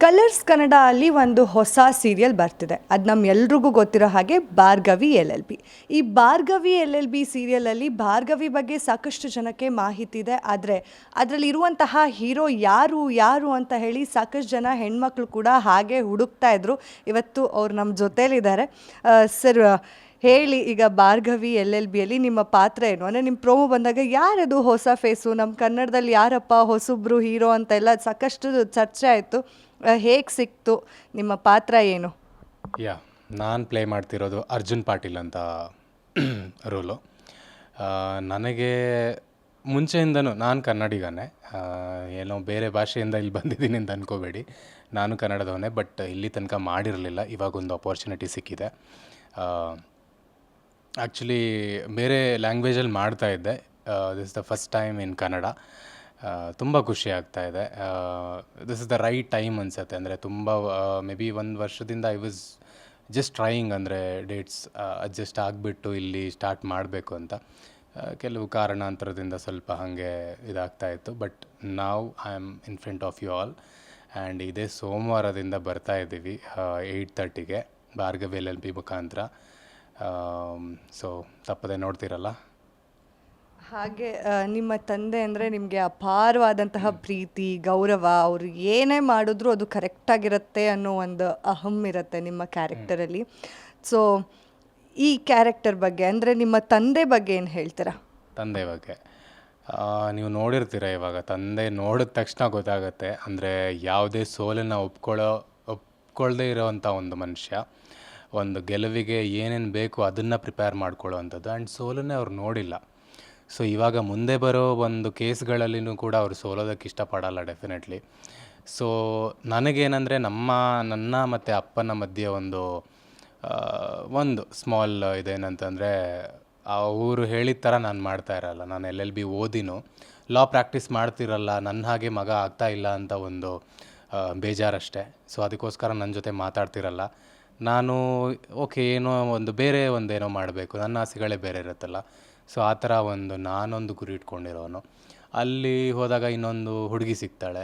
Colours Kannada ಅಲ್ಲಿ ಒಂದು ಹೊಸ ಸೀರಿಯಲ್ ಬರ್ತಿದೆ. ಅದು ನಮ್ಮೆಲ್ರಿಗೂ ಗೊತ್ತಿರೋ ಹಾಗೆ ಭಾರ್ಗವಿ LLB. ಈ ಭಾರ್ಗವಿ LLB ಸೀರಿಯಲಲ್ಲಿ ಭಾರ್ಗವಿ ಬಗ್ಗೆ ಸಾಕಷ್ಟು ಜನಕ್ಕೆ ಮಾಹಿತಿ ಇದೆ. ಆದರೆ ಅದರಲ್ಲಿ ಇರುವಂತಹ ಹೀರೋ ಯಾರು ಅಂತ ಹೇಳಿ ಸಾಕಷ್ಟು ಜನ ಹೆಣ್ಮಕ್ಳು ಕೂಡ ಹಾಗೆ ಹುಡುಕ್ತಾ ಇದ್ರು. ಇವತ್ತು ಅವ್ರು ನಮ್ಮ ಜೊತೇಲಿದ್ದಾರೆ. ಸರ್, ಹೇಳಿ, ಈಗ ಭಾರ್ಗವಿ LLBಯಲ್ಲಿ ನಿಮ್ಮ ಪಾತ್ರ ಏನು? ಅಂದರೆ ನಿಮ್ಮ ಪ್ರೋಮೋ ಬಂದಾಗ ಯಾರದು ಹೊಸ ಫೇಸು, ನಮ್ಮ ಕನ್ನಡದಲ್ಲಿ ಯಾರಪ್ಪ ಹೊಸಬ್ರು ಹೀರೋ ಅಂತೆಲ್ಲ ಸಾಕಷ್ಟು ಚರ್ಚೆ ಆಯಿತು. ಹೇಗೆ ಸಿಕ್ತು, ನಿಮ್ಮ ಪಾತ್ರ ಏನು? ನಾನು ಪ್ಲೇ ಮಾಡ್ತಿರೋದು ಅರ್ಜುನ್ ಪಾಟೀಲ್ ಅಂತ ರೋಲು. ನನಗೆ ಮುಂಚೆಯಿಂದನೂ ನಾನು ಕನ್ನಡಿಗನೇ, ಏನೋ ಬೇರೆ ಭಾಷೆಯಿಂದ ಇಲ್ಲಿ ಬಂದಿದ್ದೀನಿ ಅಂತ ಅಂದ್ಕೋಬೇಡಿ. ನಾನು ಕನ್ನಡದವನೇ, ಬಟ್ ಇಲ್ಲಿ ತನಕ ಮಾಡಿರಲಿಲ್ಲ. ಇವಾಗೊಂದು ಅಪಾರ್ಚುನಿಟಿ ಸಿಕ್ಕಿದೆ. ಆ್ಯಕ್ಚುಲಿ ಬೇರೆ ಲ್ಯಾಂಗ್ವೇಜಲ್ಲಿ ಮಾಡ್ತಾಯಿದ್ದೆ. This is the first time in Kannada. ತುಂಬ ಖುಷಿ ಆಗ್ತಾಯಿದೆ. This is the right time ಅನಿಸುತ್ತೆ. ಅಂದರೆ ತುಂಬ ಮೇ ಬಿ 1 ವರ್ಷದಿಂದ ಐ ವಾಸ್ ಜಸ್ಟ್ ಟ್ರೈಯಿಂಗ್, ಅಂದರೆ ಡೇಟ್ಸ್ ಅಡ್ಜಸ್ಟ್ ಆಗಿಬಿಟ್ಟು ಇಲ್ಲಿ ಸ್ಟಾರ್ಟ್ ಮಾಡಬೇಕು ಅಂತ. ಕೆಲವು ಕಾರಣಾಂತರದಿಂದ ಸ್ವಲ್ಪ ಹಾಗೆ ಇದಾಗ್ತಾಯಿತ್ತು. ಬಟ್ ನಾವ್ I am in front of you all. And ಇದೇ ಸೋಮವಾರದಿಂದ ಬರ್ತಾ ಇದ್ದೀವಿ 8:30ಗೆ ಭಾರ್ಗವಿ LLB ಮುಖಾಂತರ. ಸೊ ತಪ್ಪದೆ ನೋಡ್ತಿರಲ್ಲ. ಹಾಗೆ ನಿಮ್ಮ ತಂದೆ ಅಂದರೆ ನಿಮಗೆ ಅಪಾರವಾದಂತಹ ಪ್ರೀತಿ, ಗೌರವ. ಅವರು ಏನೇ ಮಾಡಿದ್ರೂ ಅದು ಕರೆಕ್ಟಾಗಿರುತ್ತೆ ಅನ್ನೋ ಒಂದು ಅಹಂ ಇರುತ್ತೆ ನಿಮ್ಮ ಕ್ಯಾರೆಕ್ಟರಲ್ಲಿ. ಸೊ ಈ ಕ್ಯಾರೆಕ್ಟರ್ ಬಗ್ಗೆ, ಅಂದರೆ ನಿಮ್ಮ ತಂದೆ ಬಗ್ಗೆ ಏನು ಹೇಳ್ತೀರಾ? ತಂದೆ ಬಗ್ಗೆ ನೀವು ನೋಡಿರ್ತೀರ. ಇವಾಗ ತಂದೆ ನೋಡಿದ ತಕ್ಷಣ ಗೊತ್ತಾಗುತ್ತೆ. ಅಂದರೆ ಯಾವುದೇ ಸೋಲನ್ನು ಒಪ್ಕೊಳ್ದೇ ಇರೋವಂಥ ಒಂದು ಮನುಷ್ಯ, ಒಂದು ಗೆಲುವಿಗೆ ಏನೇನು ಬೇಕು ಅದನ್ನು ಪ್ರಿಪೇರ್ ಮಾಡ್ಕೊಳ್ಳೋ ಅಂಥದ್ದು. ಆ್ಯಂಡ್ ಸೋಲನ್ನೇ ಅವ್ರು ನೋಡಿಲ್ಲ. ಸೊ ಇವಾಗ ಮುಂದೆ ಬರೋ ಒಂದು ಕೇಸ್ಗಳಲ್ಲಿನೂ ಕೂಡ ಅವರು ಸೋಲೋದಕ್ಕೆ ಇಷ್ಟಪಡಲ್ಲ ಡೆಫಿನೆಟ್ಲಿ. ಸೊ ನನಗೇನೆಂದರೆ ನನ್ನ ಮತ್ತು ಅಪ್ಪನ ಮಧ್ಯೆ ಒಂದು ಸ್ಮಾಲ್ ಇದೇನಂತಂದರೆ, ಅವರು ಹೇಳಿದ ಥರ ನಾನು ಮಾಡ್ತಾ ಇರಲ್ಲ. ನಾನು LLB ಓದಿನೂ ಲಾ ಪ್ರಾಕ್ಟೀಸ್ ಮಾಡ್ತಿರಲ್ಲ, ನನ್ನ ಹಾಗೆ ಮಗ ಆಗ್ತಾ ಇಲ್ಲ ಅಂತ ಒಂದು ಬೇಜಾರಷ್ಟೇ. ಸೊ ಅದಕ್ಕೋಸ್ಕರ ನನ್ನ ಜೊತೆ ಮಾತಾಡ್ತಿರಲ್ಲ. ನಾನು ಓಕೆ, ಒಂದೇನೋ ಮಾಡಬೇಕು, ನನ್ನ ಆಸೆಗಳೇ ಬೇರೆ ಇರುತ್ತಲ್ಲ. ಸೊ ಆ ಥರ ನಾನೊಂದು ಗುರಿ ಇಟ್ಕೊಂಡಿರೋನು. ಅಲ್ಲಿ ಹೋದಾಗ ಇನ್ನೊಂದು ಹುಡುಗಿ ಸಿಗ್ತಾಳೆ,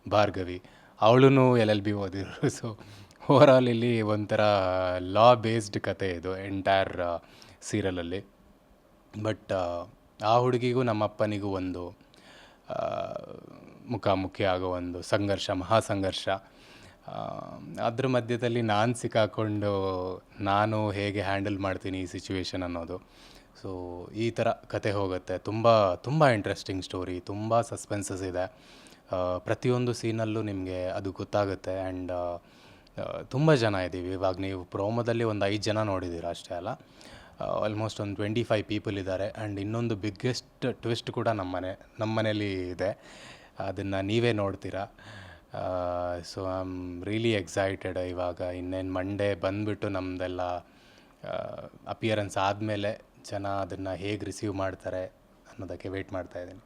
ಭಾರ್ಗವಿ. ಅವಳು LLB ಓದಿರೋರು. ಸೊ ಓವರಾಲ್ ಇಲ್ಲಿ ಒಂಥರ ಲಾ ಬೇಸ್ಡ್ ಕತೆ ಇದು ಎಂಟೈರ್ ಸೀರಿಯಲಲ್ಲಿ. ಬಟ್ ಆ ಹುಡುಗಿಗೂ ನಮ್ಮಪ್ಪನಿಗೂ ಒಂದು ಮುಖಾಮುಖಿ ಆಗೋ ಒಂದು ಮಹಾಸಂಘರ್ಷ. ಅದ್ರ ಮಧ್ಯದಲ್ಲಿ ನಾನು ಸಿಕ್ಕಾಕೊಂಡು ನಾನು ಹೇಗೆ ಹ್ಯಾಂಡಲ್ ಮಾಡ್ತೀನಿ ಈ ಸಿಚುವೇಶನ್ ಅನ್ನೋದು. ಸೊ ಈ ಥರ ಕತೆ ಹೋಗುತ್ತೆ. ತುಂಬ ಇಂಟ್ರೆಸ್ಟಿಂಗ್ ಸ್ಟೋರಿ, ತುಂಬ ಸಸ್ಪೆನ್ಸಸ್ ಇದೆ. ಪ್ರತಿಯೊಂದು ಸೀನಲ್ಲೂ ನಿಮಗೆ ಅದು ಗೊತ್ತಾಗುತ್ತೆ. ಆ್ಯಂಡ್ ತುಂಬ ಜನ ಇದ್ದೀವಿ. ಇವಾಗ ನೀವು ಪ್ರೋಮೋದಲ್ಲಿ ಒಂದು 5 ಜನ ನೋಡಿದ್ದೀರ ಅಷ್ಟೇ ಅಲ್ಲ. ಆಲ್ಮೋಸ್ಟ್ ಒಂದು 25 ಪೀಪಲ್ ಇದ್ದಾರೆ. ಆ್ಯಂಡ್ ಇನ್ನೊಂದು ಬಿಗ್ಗೆಸ್ಟ್ ಟ್ವಿಸ್ಟ್ ಕೂಡ ನಮ್ಮ ಮನೇಲಿ ಇದೆ. ಅದನ್ನು ನೀವೇ ನೋಡ್ತೀರಾ. So I am really excited. ಇವಾಗ ಇನ್ನೇನು ಮಂಡೇ ಬಂದುಬಿಟ್ಟು ನಮ್ಮದೆಲ್ಲ ಅಪಿಯರೆನ್ಸ್ ಆದಮೇಲೆ ಜನ ಅದನ್ನು ಹೇಗೆ ರಿಸೀವ್ ಮಾಡ್ತಾರೆ ಅನ್ನೋದಕ್ಕೆ ವೆಯ್ಟ್ ಮಾಡ್ತಾಯಿದ್ದೀನಿ.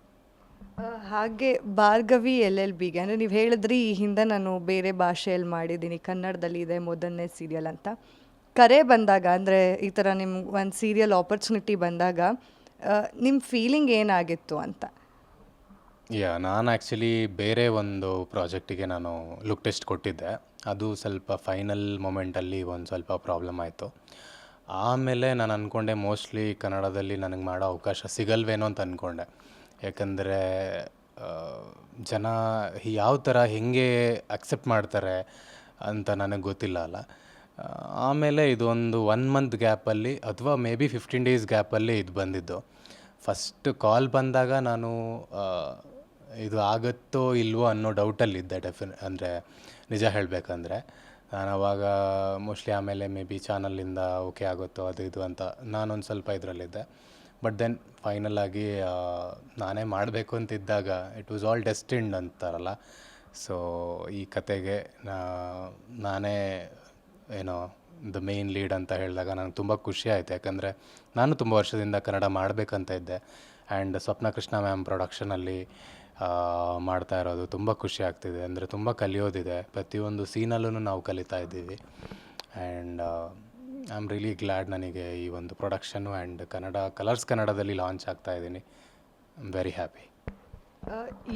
ಹಾಗೆ ಭಾರ್ಗವಿ LLBಗೆ, ಅಂದರೆ ನೀವು ಹೇಳಿದ್ರಿ ಈ ಹಿಂದೆ ನಾನು ಬೇರೆ ಭಾಷೆಯಲ್ಲಿ ಮಾಡಿದ್ದೀನಿ, ಕನ್ನಡದಲ್ಲಿ ಇದೆ ಮೊದಲನೇ ಸೀರಿಯಲ್ ಅಂತ. ಕರೆ ಬಂದಾಗ, ಅಂದರೆ ಈ ಥರ ನಿಮ್ಗೆ ಒಂದು ಸೀರಿಯಲ್ ಆಪರ್ಚುನಿಟಿ ಬಂದಾಗ ನಿಮ್ಮ ಫೀಲಿಂಗ್ ಏನಾಗಿತ್ತು ಅಂತ? ನಾನು ಆ್ಯಕ್ಚುಲಿ ಬೇರೆ ಒಂದು ಪ್ರಾಜೆಕ್ಟಿಗೆ ನಾನು ಲುಕ್ ಟೆಸ್ಟ್ ಕೊಟ್ಟಿದ್ದೆ. ಅದು ಸ್ವಲ್ಪ ಫೈನಲ್ ಮೊಮೆಂಟಲ್ಲಿ ಒಂದು ಸ್ವಲ್ಪ ಪ್ರಾಬ್ಲಮ್ ಆಯಿತು. ಆಮೇಲೆ ನಾನು ಅಂದ್ಕೊಂಡೆ ಮೋಸ್ಟ್ಲಿ ಕನ್ನಡದಲ್ಲಿ ನನಗೆ ಮಾಡೋ ಅವಕಾಶ ಸಿಗಲ್ವೇನೋ ಅಂತ ಅಂದ್ಕೊಂಡೆ. ಯಾಕಂದರೆ ಜನ ಯಾವ ಥರ ಹೇಗೆ ಅಕ್ಸೆಪ್ಟ್ ಮಾಡ್ತಾರೆ ಅಂತ ನನಗೆ ಗೊತ್ತಿಲ್ಲ ಅಲ್ಲ. ಆಮೇಲೆ ಇದೊಂದು 1 ಮಂತ್ ಗ್ಯಾಪಲ್ಲಿ ಅಥವಾ ಮೇ ಬಿ 15 ಡೇಸ್ ಗ್ಯಾಪಲ್ಲಿ ಇದು ಬಂದಿದ್ದು. ಫಸ್ಟ್ ಕಾಲ್ ಬಂದಾಗ ನಾನು ಇದು ಆಗುತ್ತೋ ಇಲ್ವೋ ಅನ್ನೋ ಡೌಟಲ್ಲಿದ್ದೆ. ಅಂದರೆ ನಿಜ ಹೇಳಬೇಕಂದ್ರೆ ನಾನು ಅವಾಗ ಮೋಸ್ಟ್ಲಿ ಆಮೇಲೆ ಮೇ ಬಿ ಚಾನಲಿಂದ ಓಕೆ ಆಗುತ್ತೋ ಅದು ಇದು ಅಂತ ನಾನೊಂದು ಸ್ವಲ್ಪ ಇದರಲ್ಲಿದ್ದೆ. ಬಟ್ ದೆನ್ ಫೈನಲ್ ಆಗಿ ನಾನೇ ಮಾಡಬೇಕು ಅಂತಿದ್ದಾಗ ಇಟ್ ವಾಸ್ ಆಲ್ ಡೆಸ್ಟಿನ್ಡ್ ಅಂತಾರಲ್ಲ. ಸೊ ಈ ಕತೆಗೆ ನಾನೇ ದ ಮೇನ್ ಲೀಡ್ ಅಂತ ಹೇಳಿದಾಗ ನನಗೆ ತುಂಬ ಖುಷಿ ಆಯಿತು. ಯಾಕಂದರೆ ನಾನು ತುಂಬ ವರ್ಷದಿಂದ ಕನ್ನಡ ಮಾಡಬೇಕಂತ ಇದ್ದೆ. ಆ್ಯಂಡ್ ಸ್ವಪ್ನ ಕೃಷ್ಣ ಮ್ಯಾಮ್ ಪ್ರೊಡಕ್ಷನಲ್ಲಿ ಮಾಡ್ತಾ ಇರೋದು ತುಂಬ ಖುಷಿ ಆಗ್ತಿದೆ. ಅಂದರೆ ತುಂಬ ಕಲಿಯೋದಿದೆ. ಪ್ರತಿಯೊಂದು ಸೀನಲ್ಲೂ ನಾವು ಕಲಿತಾ ಇದ್ದೀವಿ. And I am really glad ನನಗೆ ಈ ಒಂದು ಪ್ರೊಡಕ್ಷನ್ನು ಆ್ಯಂಡ್ ಕಲರ್ಸ್ ಕನ್ನಡದಲ್ಲಿ ಲಾಂಚ್ ಆಗ್ತಾಯಿದ್ದೀನಿ. I am very happy.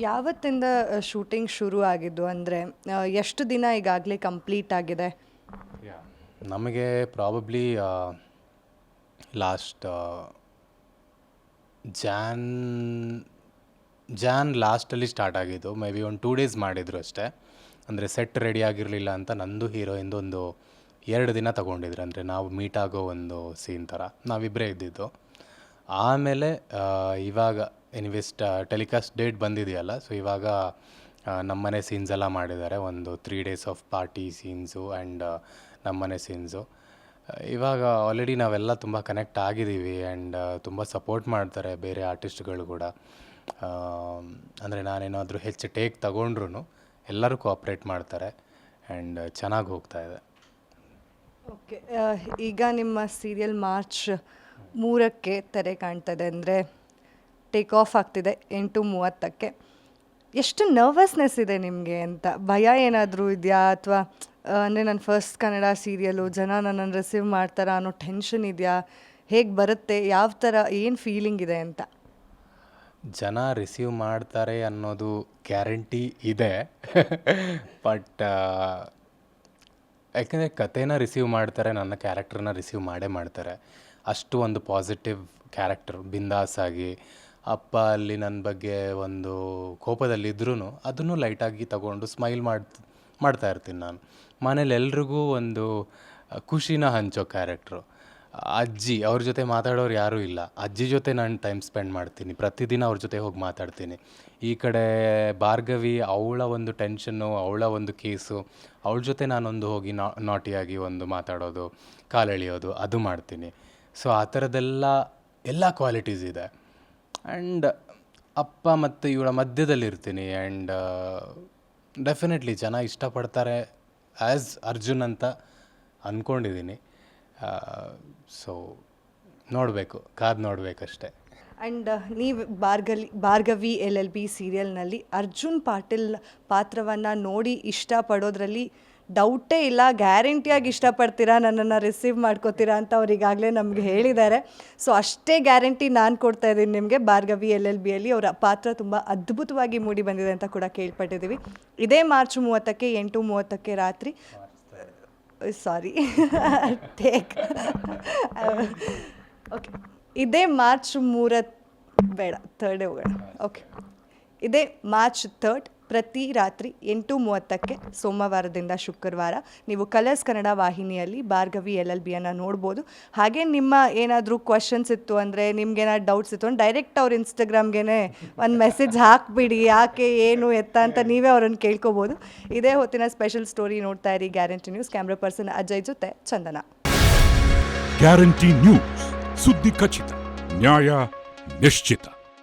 ಯಾವತ್ತಿಂದ ಶೂಟಿಂಗ್ ಶುರು ಆಗಿದ್ದು, ಅಂದರೆ ಎಷ್ಟು ದಿನ ಈಗಾಗಲೇ ಕಂಪ್ಲೀಟ್ ಆಗಿದೆ? ನಮಗೆ ಪ್ರಾಬಬ್ಲಿ ಲಾಸ್ಟ್ ಜಾನ್ ಲಾಸ್ಟಲ್ಲಿ ಸ್ಟಾರ್ಟ್ ಆಗಿದ್ದು. ಮೇ ಬಿ ಒಂದು 2 ಡೇಸ್ ಮಾಡಿದರು ಅಷ್ಟೇ. ಅಂದರೆ ಸೆಟ್ ರೆಡಿ ಆಗಿರಲಿಲ್ಲ ಅಂತ ನಂದು ಹೀರೋಯಿಂದು ಒಂದು 2 ದಿನ ತೊಗೊಂಡಿದ್ರು. ಅಂದರೆ ನಾವು ಮೀಟ್ ಆಗೋ ಒಂದು ಸೀನ್ ಥರ ನಾವಿಬ್ಬರೇ ಇದ್ದಿದ್ದು. ಆಮೇಲೆ ಇವಾಗ ಎನಿವೇಸ್ ಟೆಲಿಕಾಸ್ಟ್ ಡೇಟ್ ಬಂದಿದೆಯಲ್ಲ, ಸೊ ಇವಾಗ ನಮ್ಮನೆ ಸೀನ್ಸ್ ಎಲ್ಲ ಮಾಡಿದ್ದಾರೆ. ಒಂದು 3 days of party scenes and ನಮ್ಮನೆ ಸೀನ್ಸು. ಇವಾಗ ಆಲ್ರೆಡಿ ನಾವೆಲ್ಲ ತುಂಬ ಕನೆಕ್ಟ್ ಆಗಿದ್ದೀವಿ ಆ್ಯಂಡ್ ತುಂಬ ಸಪೋರ್ಟ್ ಮಾಡ್ತಾರೆ ಬೇರೆ ಆರ್ಟಿಸ್ಟ್ಗಳು ಕೂಡ. ಅಂದರೆ ನಾನೇನಾದರೂ ಹೆಚ್ಚು ಟೇಕ್ ತಗೊಂಡ್ರು ಎಲ್ಲರೂ ಕೋಆಪ್ರೇಟ್ ಮಾಡ್ತಾರೆ ಆ್ಯಂಡ್ ಚೆನ್ನಾಗಿ ಹೋಗ್ತಾ ಇದೆ. ಓಕೆ, ಈಗ ನಿಮ್ಮ ಸೀರಿಯಲ್ ಮಾರ್ಚ್ 3ಕ್ಕೆ ತೆರೆ ಕಾಣ್ತದೆ, ಅಂದರೆ ಟೇಕ್ ಆಫ್ ಆಗ್ತಿದೆ 8:30ಕ್ಕೆ. ಎಷ್ಟು ನರ್ವಸ್ನೆಸ್ ಇದೆ ನಿಮಗೆ ಅಂತ? ಭಯ ಏನಾದರೂ ಇದೆಯಾ? ಅಥವಾ ಅಂದರೆ ನನ್ನ ಫಸ್ಟ್ ಕನ್ನಡ ಸೀರಿಯಲು, ಜನ ನನ್ನನ್ನು ರಿಸೀವ್ ಮಾಡ್ತಾರಾ ಅನ್ನೋ ಟೆನ್ಷನ್ ಇದೆಯಾ? ಹೇಗೆ ಬರುತ್ತೆ, ಯಾವ ಥರ, ಏನು ಫೀಲಿಂಗ್ ಇದೆ ಅಂತ? ಜನ ರಿಸೀವ್ ಮಾಡ್ತಾರೆ ಅನ್ನೋದು ಗ್ಯಾರಂಟಿ ಇದೆ. ಬಟ್ ಯಾಕೆಂದರೆ ಕಥೆನ ರಿಸೀವ್ ಮಾಡ್ತಾರೆ, ನನ್ನ ಕ್ಯಾರೆಕ್ಟರ್ನ ರಿಸೀವ್ ಮಾಡೇ ಮಾಡ್ತಾರೆ. ಅಷ್ಟು ಒಂದು ಪಾಸಿಟಿವ್ ಕ್ಯಾರೆಕ್ಟರ್, ಬಿಂದಾಸ್ ಆಗಿ. ಅಪ್ಪ ಅಲ್ಲಿ ನನ್ನ ಬಗ್ಗೆ ಒಂದು ಕೋಪದಲ್ಲಿದ್ರೂ ಅದನ್ನು ಲೈಟಾಗಿ ತಗೊಂಡು ಸ್ಮೈಲ್ ಮಾಡ್ತಾ ಇರ್ತೀನಿ ನಾನು. ಮನೇಲಿ ಎಲ್ರಿಗೂ ಒಂದು ಖುಷಿನ ಹಂಚೋ ಕ್ಯಾರೆಕ್ಟ್ರು. ಅಜ್ಜಿ, ಅವ್ರ ಜೊತೆ ಮಾತಾಡೋರು ಯಾರೂ ಇಲ್ಲ. ಅಜ್ಜಿ ಜೊತೆ ನಾನು ಟೈಮ್ ಸ್ಪೆಂಡ್ ಮಾಡ್ತೀನಿ, ಪ್ರತಿದಿನ ಅವ್ರ ಜೊತೆ ಹೋಗಿ ಮಾತಾಡ್ತೀನಿ. ಈ ಕಡೆ ಭಾರ್ಗವಿ, ಅವಳ ಒಂದು ಟೆನ್ಷನ್ನು, ಅವಳ ಒಂದು ಕೇಸು, ಅವಳ ಜೊತೆ ನಾನೊಂದು ಹೋಗಿ ನಾಟಿಯಾಗಿ ಒಂದು ಮಾತಾಡೋದು, ಕಾಲೆಳೆಯೋದು, ಅದು ಮಾಡ್ತೀನಿ. ಸೊ ಆ ಥರದ್ದೆಲ್ಲ ಕ್ವಾಲಿಟೀಸ್ ಇದೆ. ಆ್ಯಂಡ್ ಅಪ್ಪ ಮತ್ತು ಇವಳ ಮಧ್ಯದಲ್ಲಿರ್ತೀನಿ. ಆ್ಯಂಡ್ ಡೆಫಿನೆಟ್ಲಿ ಜನ ಇಷ್ಟಪಡ್ತಾರೆ ಆ್ಯಸ್ ಅರ್ಜುನ್ ಅಂತ ಅಂದ್ಕೊಂಡಿದ್ದೀನಿ. ಸೊ ನೋಡಬೇಕು, ಕಾದು ನೋಡಬೇಕಷ್ಟೆ. ಆ್ಯಂಡ್ ನೀವು ಭಾರ್ಗವಿ LLB ಸೀರಿಯಲ್ನಲ್ಲಿ ಅರ್ಜುನ್ ಪಾಟೀಲ್ ಪಾತ್ರವನ್ನು ನೋಡಿ ಇಷ್ಟಪಡೋದ್ರಲ್ಲಿ ಡೌಟೇ ಇಲ್ಲ, ಗ್ಯಾರಂಟಿಯಾಗಿ ಇಷ್ಟಪಡ್ತೀರಾ, ನನ್ನನ್ನು ರಿಸೀವ್ ಮಾಡ್ಕೋತೀರಾ ಅಂತ ಅವ್ರು ಈಗಾಗಲೇ ನಮಗೆ ಹೇಳಿದ್ದಾರೆ. ಸೊ ಅಷ್ಟೇ ಗ್ಯಾರಂಟಿ ನಾನು ಕೊಡ್ತಾ ಇದ್ದೀನಿ ನಿಮಗೆ. ಭಾರ್ಗವಿ LLBಯಲ್ಲಿ ಅವರ ಪಾತ್ರ ತುಂಬ ಅದ್ಭುತವಾಗಿ ಮೂಡಿ ಬಂದಿದೆ ಅಂತ ಕೂಡ ಕೇಳ್ಪಟ್ಟಿದ್ದೀವಿ. ಇದೇ ಮಾರ್ಚ್ 30ಕ್ಕೆ 8:30ಕ್ಕೆ ರಾತ್ರಿ, ಸಾರಿ ಟೇಕ್ ಓಕೆ, ಇದೇ ಮಾರ್ಚ್ 3 ಬೇಡ 3 ಹೋಗೋಣ. ಓಕೆ, ಇದೇ ಮಾರ್ಚ್ 3 ಪ್ರತಿ ರಾತ್ರಿ 8:30ಕ್ಕೆ ಸೋಮವಾರದಿಂದ ಶುಕ್ರವಾರ ನೀವು ಕಲರ್ಸ್ ಕನ್ನಡ ವಾಹಿನಿಯಲ್ಲಿ ಭಾರ್ಗವಿ LLBಯನ್ನು ನೋಡ್ಬೋದು. ಹಾಗೆ ನಿಮ್ಮ ಏನಾದರೂ ಕ್ವಶನ್ಸ್ ಇತ್ತು ಅಂದರೆ, ನಿಮ್ಗೇನಾದ್ರು ಡೌಟ್ಸ್ ಇತ್ತು ಅಂದರೆ ಡೈರೆಕ್ಟ್ ಅವ್ರ ಇನ್ಸ್ಟಾಗ್ರಾಮ್ಗೆ ಒಂದು ಮೆಸೇಜ್ ಹಾಕ್ಬಿಡಿ, ಯಾಕೆ ಏನು ಎತ್ತ ಅಂತ ನೀವೇ ಅವ್ರನ್ನ ಕೇಳ್ಕೊಬೋದು. ಇದೇ ಹೊತ್ತಿನ ಸ್ಪೆಷಲ್ ಸ್ಟೋರಿ ನೋಡ್ತಾ ಇರಿ guarantee news. Camera person Ajay ಜೊತೆ ಚಂದನ. ಗ್ಯಾರಂಟಿ ನ್ಯೂಸ್, ಸುದ್ದಿ ಖಚಿತ, ನ್ಯಾಯ ನಿಶ್ಚಿತ.